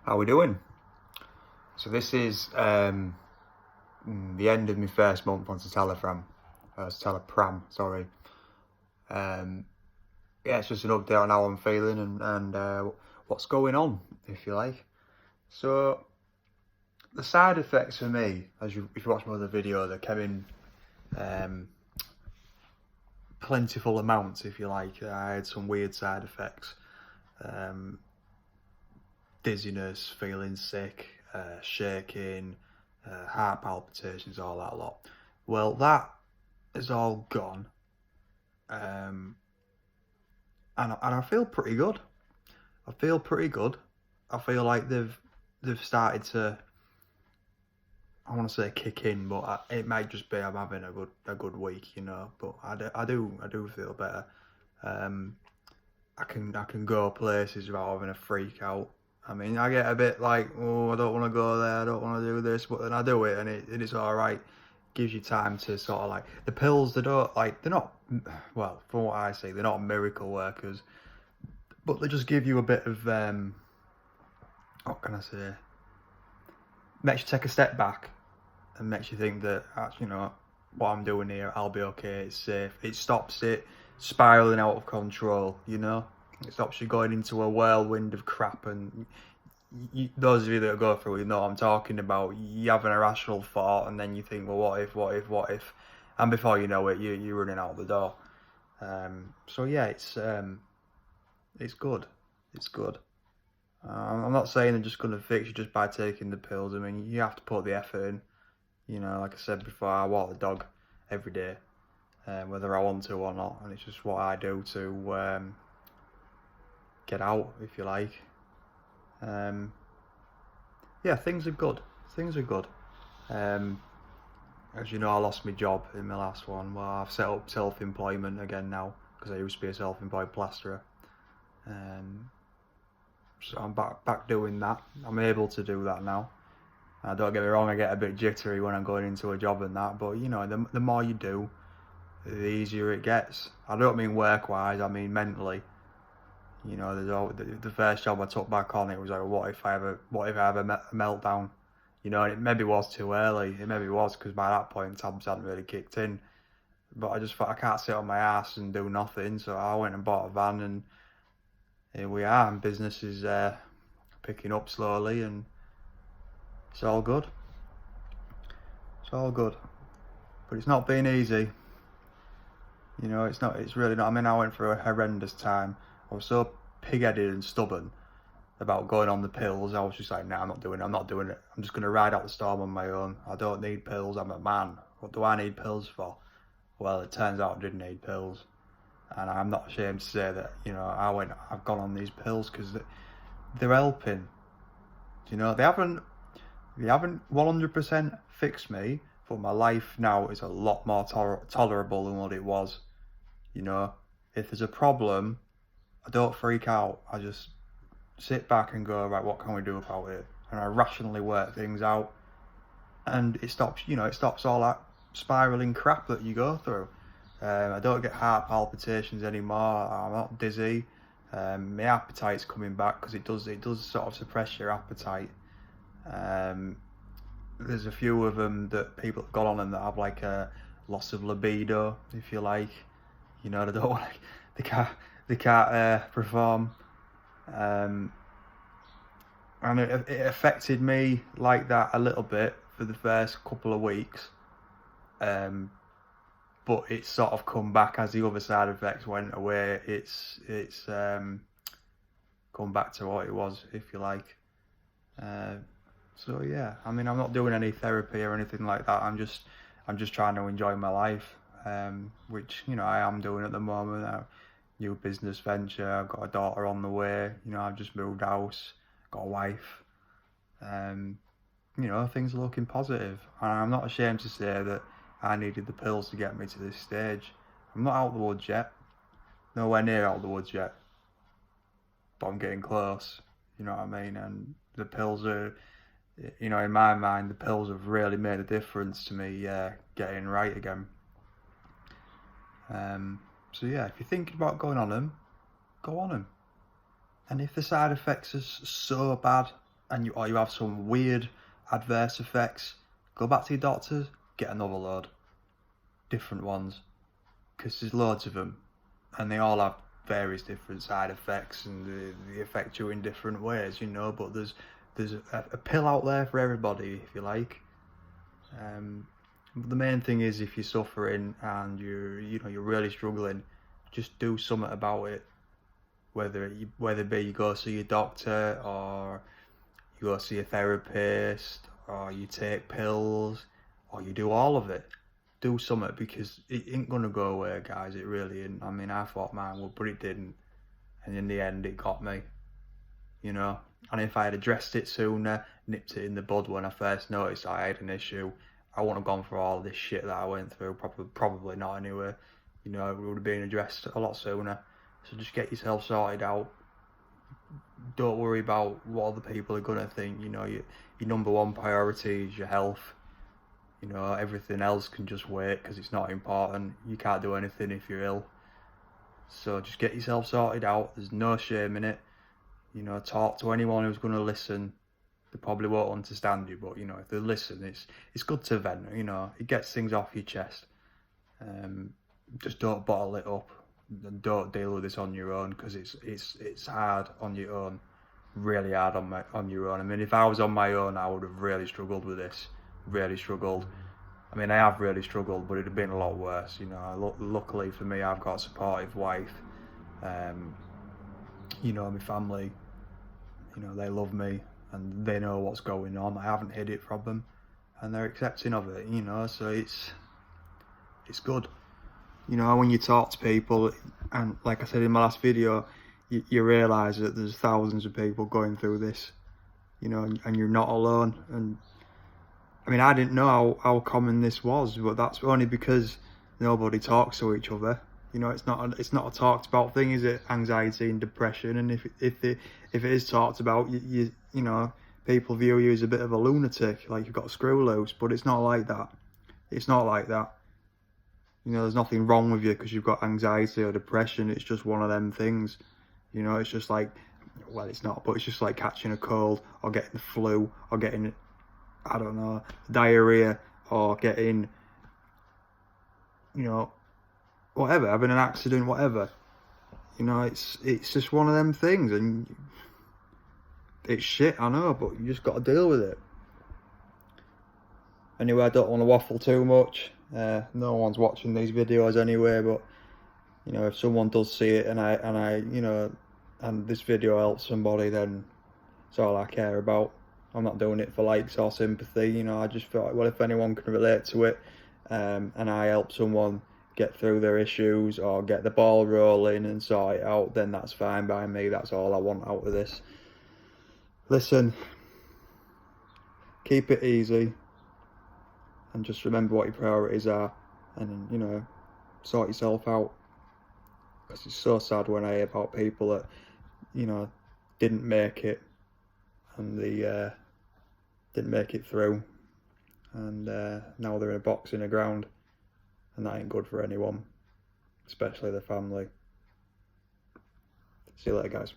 How we doing? So this is the end of my first month on citalopram, sorry. Um, yeah, it's just an update on how I'm feeling and what's going on, if you like. So the side effects for me, if you watch my other video, they came in plentiful amounts, if you like. I had some weird side effects. Dizziness, feeling sick, shaking, heart palpitations, all that lot. Well, that is all gone, and I feel pretty good. I feel pretty good. I feel like they've started to, I want to say kick in, but it might just be I'm having a good week, you know. But I do feel better. Um, I can go places without having a freak out. I mean, I get a bit like, oh, I don't want to go there, I don't want to do this, but then I do it, and it's all right. Gives you time to sort of like the pills. They're not, well, from what I see, they're not miracle workers, but they just give you a bit of what can I say? Makes you take a step back and makes you think that actually, you know, what I'm doing here, I'll be okay. It's safe. It stops it spiraling out of control. You know, it stops you going into a whirlwind of crap. And those of you that go through, you know what I'm talking about. You have an irrational thought, and then you think, well, what if, and before you know it, you're running out the door. So yeah, it's good. It's good. I'm not saying I'm just going to fix you just by taking the pills. I mean, you have to put the effort in. You know, like I said before, I walk the dog every day, whether I want to or not, and it's just what I do to get out, if you like. Um, yeah, things are good. Things are good. Um, as you know, I lost my job in my last one. Well, I've set up self-employment again now because I used to be a self-employed plasterer. So I'm back doing that. I'm able to do that now. Don't get me wrong, I get a bit jittery when I'm going into a job and that, but you know, the more you do, the easier it gets. I don't mean work-wise, I mean mentally. You know, there's always, the first job I took back on, it was like, what if I have a meltdown? You know, and it maybe was too early. It maybe was because by that point, tabs hadn't really kicked in. But I just thought I can't sit on my ass and do nothing, so I went and bought a van, and here we are. And business is picking up slowly, and it's all good. It's all good. But it's not been easy. You know, it's not. It's really not. I mean, I went through a horrendous time. I was so pig-headed and stubborn about going on the pills. I was just like, nah, I'm not doing it. I'm not doing it. I'm just going to ride out the storm on my own. I don't need pills. I'm a man. What do I need pills for? Well, it turns out I didn't need pills. And I'm not ashamed to say that, you know, I've gone on these pills because they're helping. You know, they haven't 100% fixed me, but my life now is a lot more tolerable than what it was. You know, if there's a problem, I don't freak out. I just sit back and go, right, what can we do about it? And I rationally work things out, and it stops, you know, it stops all that spiraling crap that you go through. I don't get heart palpitations anymore. I'm not dizzy. My appetite's coming back because it does sort of suppress your appetite. Um, there's a few of them that people have got on them that have like a loss of libido, if you like. You know, they don't want, they can't, they can't perform. Um, and it affected me like that a little bit for the first couple of weeks. But it's sort of come back as the other side effects went away. It's come back to what it was, if you like. Uh, so yeah, I mean, I'm not doing any therapy or anything like that. I'm just trying to enjoy my life, which you know I am doing at the moment. New business venture. I've got a daughter on the way. You know, I've just moved house, got a wife. Um, you know, things are looking positive, and I'm not ashamed to say that I needed the pills to get me to this stage. I'm not out of the woods yet, nowhere near out of the woods yet, but I'm getting close. You know what I mean? And the pills are, you know, in my mind, the pills have really made a difference to me getting right again. So yeah, if you're thinking about going on them, go on them. And if the side effects are so bad or you have some weird adverse effects, go back to your doctors, get another load, different ones, because there's loads of them, and they all have various different side effects, and they affect you in different ways, you know. But there's a pill out there for everybody, if you like. The main thing is, if you're suffering and you're really struggling, just do something about it. Whether it be you go see your doctor, or you go see a therapist, or you take pills, or you do all of it. Do something, because it ain't gonna go away, guys. It really isn't. I mean, I thought mine would, but it didn't. And in the end, it got me, you know. And if I had addressed it sooner, nipped it in the bud when I first noticed I had an issue, I wouldn't have gone through all this shit that I went through. Probably not anyway. You know, it would have been addressed a lot sooner. So just get yourself sorted out. Don't worry about what other people are gonna think. You know, your number one priority is your health. You know, everything else can just wait, because it's not important. You can't do anything if you're ill. So just get yourself sorted out. There's no shame in it. You know, talk to anyone who's going to listen. They probably won't understand you, but you know, if they listen, it's good to vent. You know, it gets things off your chest. Just don't bottle it up, and don't deal with this on your own, because it's hard on your own, really hard on your own. I mean, if I was on my own, I would have really struggled with this. Really struggled. I mean, I have really struggled, but it'd have been a lot worse. You know, luckily for me, I've got a supportive wife. You know, my family, you know, they love me and they know what's going on. I haven't hid it from them, and they're accepting of it, you know. So it's good. You know, when you talk to people, and like I said in my last video, you realise that there's thousands of people going through this, you know, and you're not alone. And I mean, I didn't know how common this was, but that's only because nobody talks to each other. You know, it's not a talked about thing, is it? Anxiety and depression. And if it is talked about, you know, people view you as a bit of a lunatic, like you've got a screw loose. But it's not like that. It's not like that. You know, there's nothing wrong with you because you've got anxiety or depression. It's just one of them things. You know, it's just like, well, it's not, but it's just like catching a cold, or getting the flu, or getting, I don't know, diarrhea, or getting, you know, whatever, having an accident, whatever. You know, it's just one of them things, and it's shit, I know, but you just got to deal with it. Anyway, I don't want to waffle too much. No one's watching these videos anyway, but you know, if someone does see it and I you know, and this video helps somebody, then it's all I care about. I'm not doing it for likes or sympathy, you know. I just feel like, well, if anyone can relate to it, and I help someone get through their issues or get the ball rolling and sort it out, then that's fine by me. That's all I want out of this. Listen, keep it easy, and just remember what your priorities are, and you know, sort yourself out, because it's so sad when I hear about people that, you know, didn't make it, and they didn't make it through, and now they're in a box in the ground, and that ain't good for anyone, especially the family. See you later, guys.